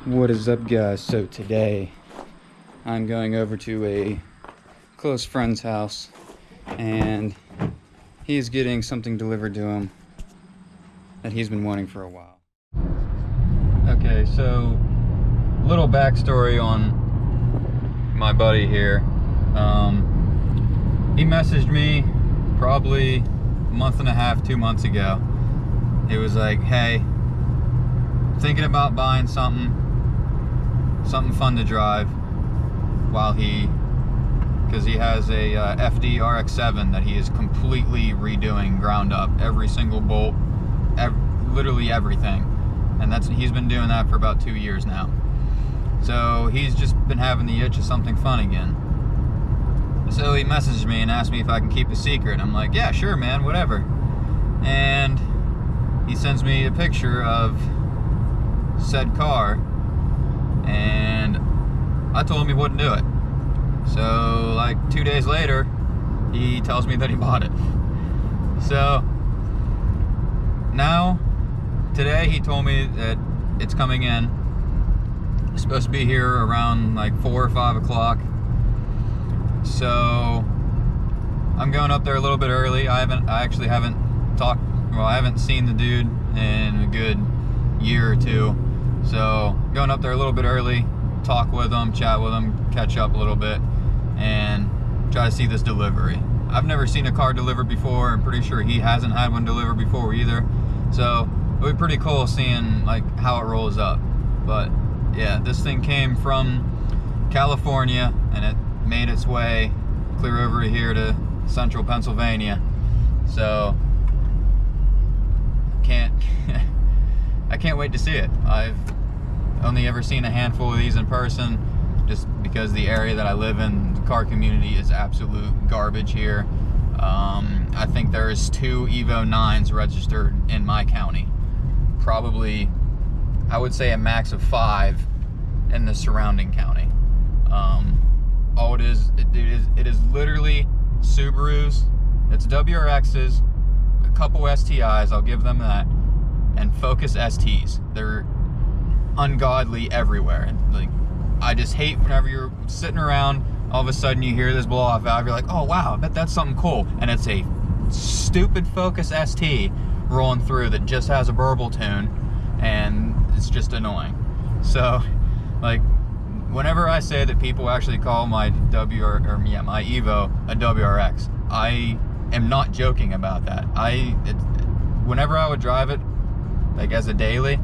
What is up, guys? So today I'm going over to a close friend's house and he's getting something delivered to him that he's been wanting for a while. Okay, so little backstory on my buddy here. He messaged me probably a month and a half, 2 months ago. He was like, hey, thinking about buying something fun to drive because he has a FD RX-7 that he is completely redoing ground up, every single bolt, literally everything, and he's been doing that for about 2 years now. So he's just been having the itch of something fun again. So he messaged me and asked me if I can keep a secret. I'm like, yeah, sure, man, whatever. And he sends me a picture of said car, and I told him he wouldn't do it. So like 2 days later, he tells me that he bought it. So now, today he told me that it's coming in. It's supposed to be here around like 4 or 5 o'clock. So I'm going up there a little bit early. I haven't seen the dude in a good year or two. So going up there a little bit early, talk with him, chat with him, catch up a little bit, and try to see this delivery. I've never seen a car delivered before. I'm pretty sure he hasn't had one delivered before either. So it would be pretty cool seeing like how it rolls up. But yeah, this thing came from California and it made its way clear over here to central Pennsylvania. So I can't wait to see it. I've only ever seen a handful of these in person, just because the area that I live in, the car community is absolute garbage here. I think there's 2 Evo 9s registered in my county. Probably, I would say a max of 5 in the surrounding county. All it is literally Subarus, it's WRXs, a couple STIs, I'll give them that, and Focus STs. They're ungodly everywhere. And like, I just hate whenever you're sitting around, all of a sudden you hear this blow off valve, you're like, oh wow, I bet that's something cool, and it's a stupid Focus ST rolling through that just has a burble tune, and it's just annoying. So like, whenever I say that people actually call my my Evo a WRX, I am not joking about that. Whenever I would drive it, like as a daily,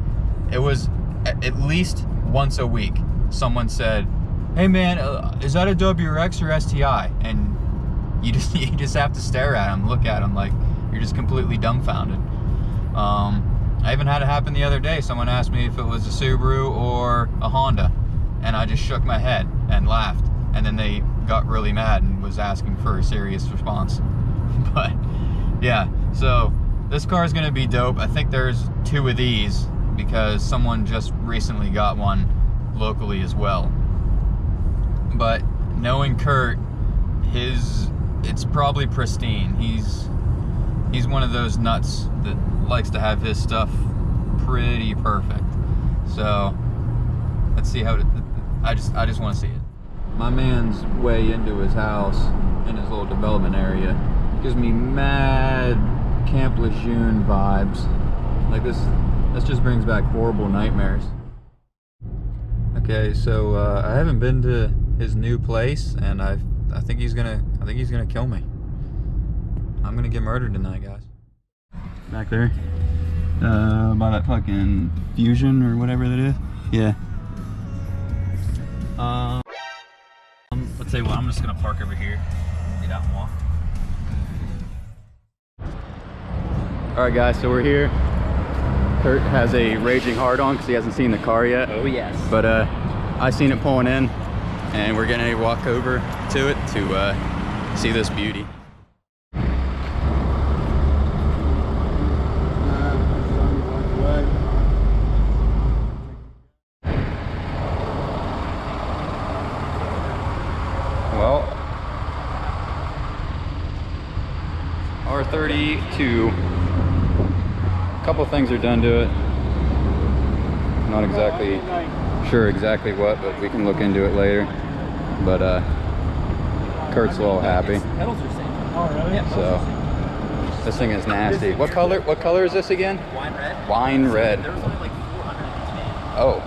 it was at least once a week someone said, hey man, is that a WRX or STI? And you just have to stare at them, look at them like you're just completely dumbfounded. I even had it happen the other day. Someone asked me if it was a Subaru or a Honda, and I just shook my head and laughed, and then they got really mad and was asking for a serious response. But yeah, so this car is gonna be dope. I think there's 2 of these because someone just recently got one locally as well. But knowing Kurt, it's probably pristine. He's one of those nuts that likes to have his stuff pretty perfect. So let's see how I just want to see it. My man's way into his house in his little development area. Gives me mad Camp Lejeune vibes. Like this just brings back horrible nightmares. Okay, so I haven't been to his new place, and I think he's gonna kill me. I'm gonna get murdered tonight, guys. Back there, by that fucking Fusion or whatever that is. Yeah. Let's tell you what, I'm just gonna park over here, get out and walk. All right, guys, so we're here. Kurt has a raging hard on because he hasn't seen the car yet. Oh yes. But I seen it pulling in, and we're gonna walk over to it to see this beauty. Well, R32. A couple things are done to it. Not exactly sure exactly what, but we can look into it later. But Kurt's a little happy. Pedals are the same. Oh, really? Yeah. So this thing is nasty. What color is this again? Wine red. Wine red. There was only like 400 of these made. Oh,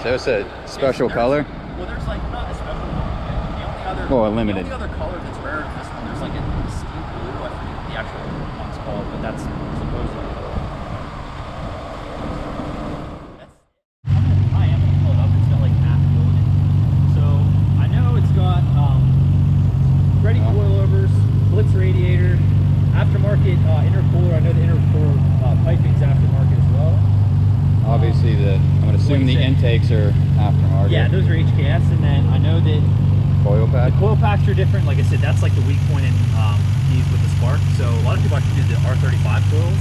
so it's a special color? Well, there's like not a special one. The only other, well, a limited. The only other color that's rare than this one, there's like a steam blue. I forget the actual one's called, but that's supposedly. I am gonna pull it up. It's got like half loaded. So I know it's got ready coilovers, Blitz radiator, aftermarket intercooler. I know the intercooler piping's aftermarket as well. Obviously, I'm gonna assume the intakes are aftermarket. Yeah, those are HKS, and then I know that coil pack. The coil packs are different. Like I said, that's like the weak point in these with the Spark. So a lot of people actually do the R35 coils.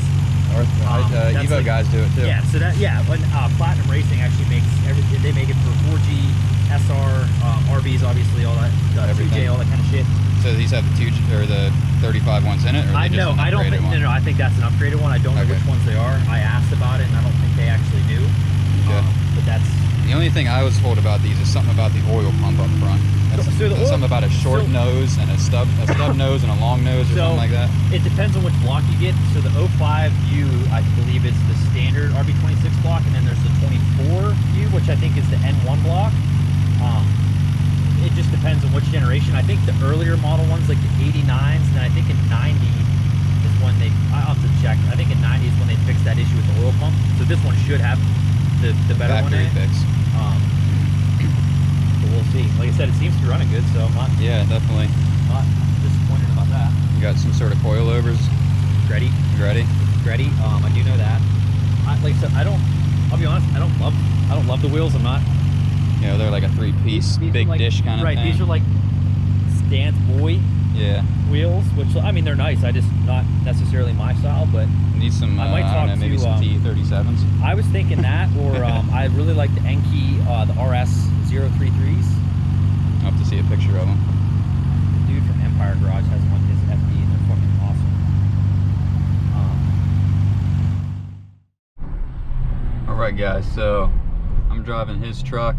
Evo like, guys do it too. Yeah. So when Platinum Racing actually makes everything, they make it for 4G, SR, RBs, obviously, all that, 2J, all that kind of shit. So these have the 2G or the 35 ones in it, or I know. I don't think. No, I think that's an upgraded one. I don't know which ones they are. I asked about it, and I don't think they actually knew. Okay. But that's the only thing I was told about these is something about the oil pump up front. Something about a short nose and a stub nose and a long nose or something like that. It depends on which block you get. So the 05U, I believe, is the standard RB26 block, and then there's the 24U, which I think is the N1 block. It just depends on which generation. I think the earlier model ones, like the 89s, and I think in 90 is when I'll have to check. I think in 90 is when they fixed that issue with the oil pump. So this one should have the better one in it. Fix. But we'll see. Like I said, it seems to be running good, so I'm not. Yeah, definitely. Not disappointed about that. You got some sort of coilovers. Ready. I do know that. Like I said, I'll be honest. I don't love the wheels. I'm not. You know, they're like a three-piece big like, dish kind of thing. Right. These are like Stance Boy. Yeah. Wheels, which I mean they're nice. I just not necessarily my style, but need some. I might talk to maybe some T37s. I was thinking that, or I really like the Enki, the RS033s. I'll have to see a picture of them. The dude from Empire Garage has one of his FD, and they're fucking awesome. All right, guys. So I'm driving his truck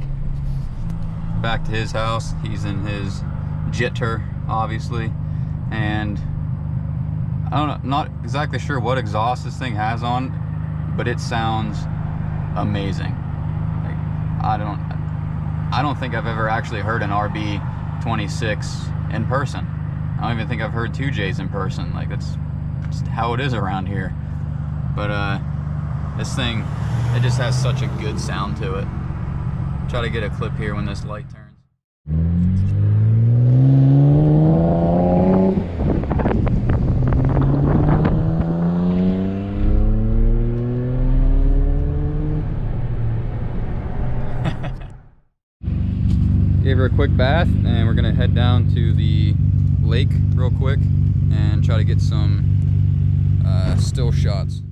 back to his house. He's in his Jitter, obviously, and I don't know, not exactly sure what exhaust this thing has on, but it sounds amazing. Like, I don't think I've ever actually heard an RB26 in person. I don't even think I've heard 2Js in person. Like, that's just how it is around here. But this thing, it just has such a good sound to it. Try to get a clip here when this light turns. Gave her a quick bath, and we're gonna head down to the lake real quick and try to get some still shots.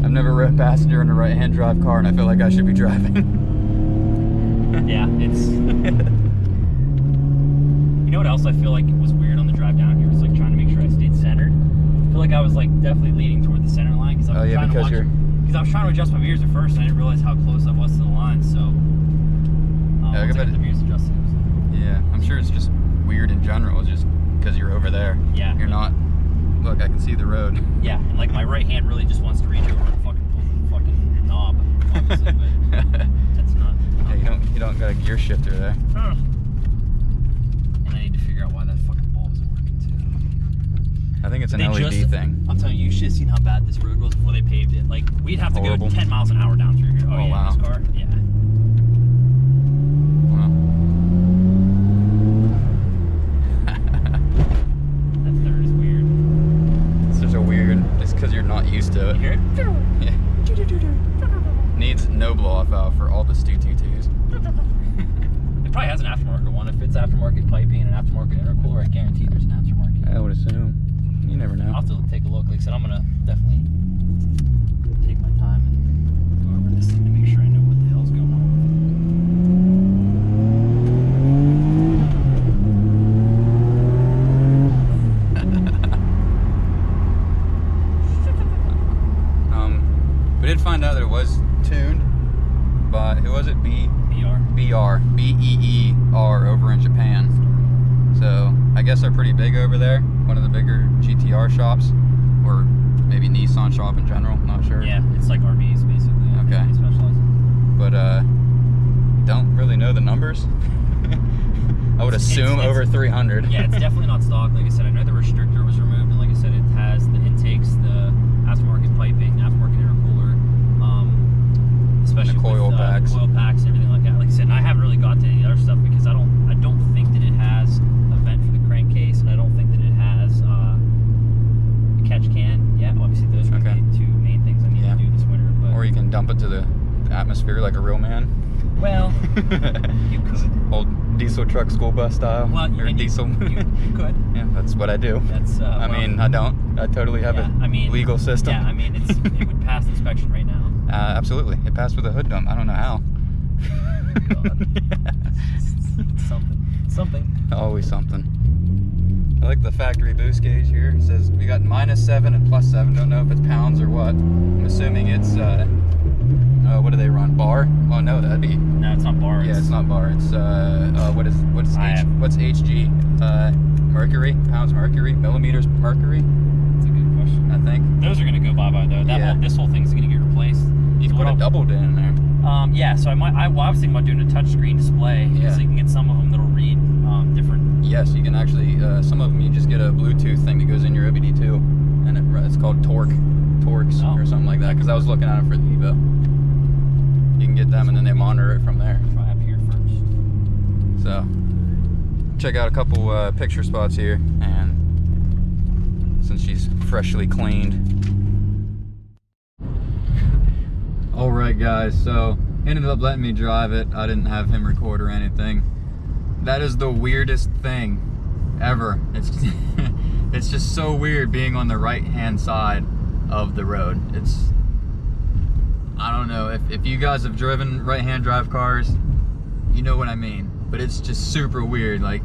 I've never read passenger in a right-hand drive car, and I feel like I should be driving. Yeah, it's. You know what else I feel like it was weird on the drive down here? It's like trying to make sure I stayed centered. I feel like I was like definitely leaning toward the center line because I was trying to watch. Because I was trying to adjust my mirrors at first, and I didn't realize how close I was to the line. So. Yeah, the mirrors adjusted. Yeah, I'm sure it's just weird in general. It's just because you're over there. Yeah. You're not. Look, I can see the road. Yeah, and like my right hand really just wants to reach over and fucking pull the fucking knob. Obviously, but that's not. Yeah, you don't got a gear shifter there. And I need to figure out why that fucking bulb isn't working too. I think it's an LED thing. I'm telling you, you should have seen how bad this road was before they paved it. Like we'd have to go 10 miles an hour down through here. Oh yeah, wow. This car. Yeah. Because you're not used to it. You hear it? Yeah. Needs no blow-off valve for all the Stu-22s. It probably has an aftermarket one. If it's aftermarket piping and an aftermarket intercooler, I guarantee there's an aftermarket. I would assume. You never know. I'll have to take a look. Like I said, I'm gonna definitely take my time and go over this thing to make sure I know what the hell's going on. We did find out out that it was tuned by, who was it? BR. B-E-E-R over in Japan. So I guess they're pretty big over there. One of the bigger GTR shops, or maybe Nissan shop in general, I'm not sure. Yeah, it's like RVs basically. Okay. They specialize. But don't really know the numbers. I would assume it's over 300. Yeah, it's definitely not stock. Like I said, I know the restrictor was removed, and like I said, it has the intakes, the aftermarket piping, aftermarket intercooler, especially and the coil with, packs. Coil packs and everything like that. Like I said, and I haven't really got to any of the other stuff because I don't think that it has a vent for the crankcase, and I don't think that it has a catch can. Yeah, obviously those are Okay. the two main things I need to do this winter. But Or you can dump it to the atmosphere like a real man. well, you could. Old diesel truck school bus style. Well, or diesel. you could. Yeah, that's what I do. That's. I mean, I don't. I totally have a legal system. Yeah, I mean, it would pass inspection right now. Absolutely. It passed with a hood dump. I don't know how. God. Something. Always something. I like the factory boost gauge here. It says we got -7 and +7. Don't know if it's pounds or what. I'm assuming it's, what do they run? Bar? Oh no, that'd be. No, it's not bar. Yeah, it's not bar. It's, what's HG? Mercury? Pounds mercury? Millimeters mercury? That's a good question. I think. Those are gonna go bye-bye though. This whole thing's gonna get replaced. You can put a double DIN in there. Yeah, so I was thinking about doing a touchscreen display. Yeah. So you can get some of them that'll read different. Yes, you can actually, some of them you just get a Bluetooth thing that goes in your OBD2, and it's called Torx or something like that, because I was looking at it for the Evo. You can get them and then they monitor it from there. Try up here first. So, check out a couple picture spots here, and since she's freshly cleaned. Alright guys, so ended up letting me drive it. I didn't have him record or anything. That is the weirdest thing ever. It's just so weird being on the right hand side of the road. I don't know, if you guys have driven right hand drive cars, you know what I mean. But it's just super weird. Like,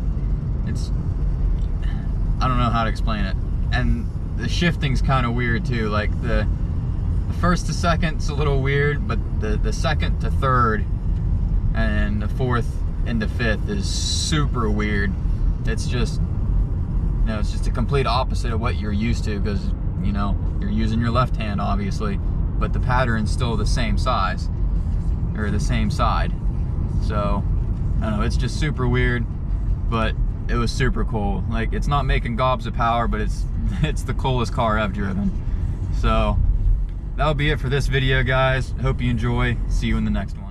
I don't know how to explain it. And the shifting's kind of weird too. Like the first to second's a little weird, but the second to third and the fourth into fifth is super weird. It's just, it's just a complete opposite of what you're used to, because you're using your left hand obviously, but the pattern's still the same size or the same side. So I don't know, it's just super weird, but it was super cool. Like, it's not making gobs of power, but it's the coolest car I've driven. So that'll be it for this video, guys. Hope you enjoy. See you in the next one.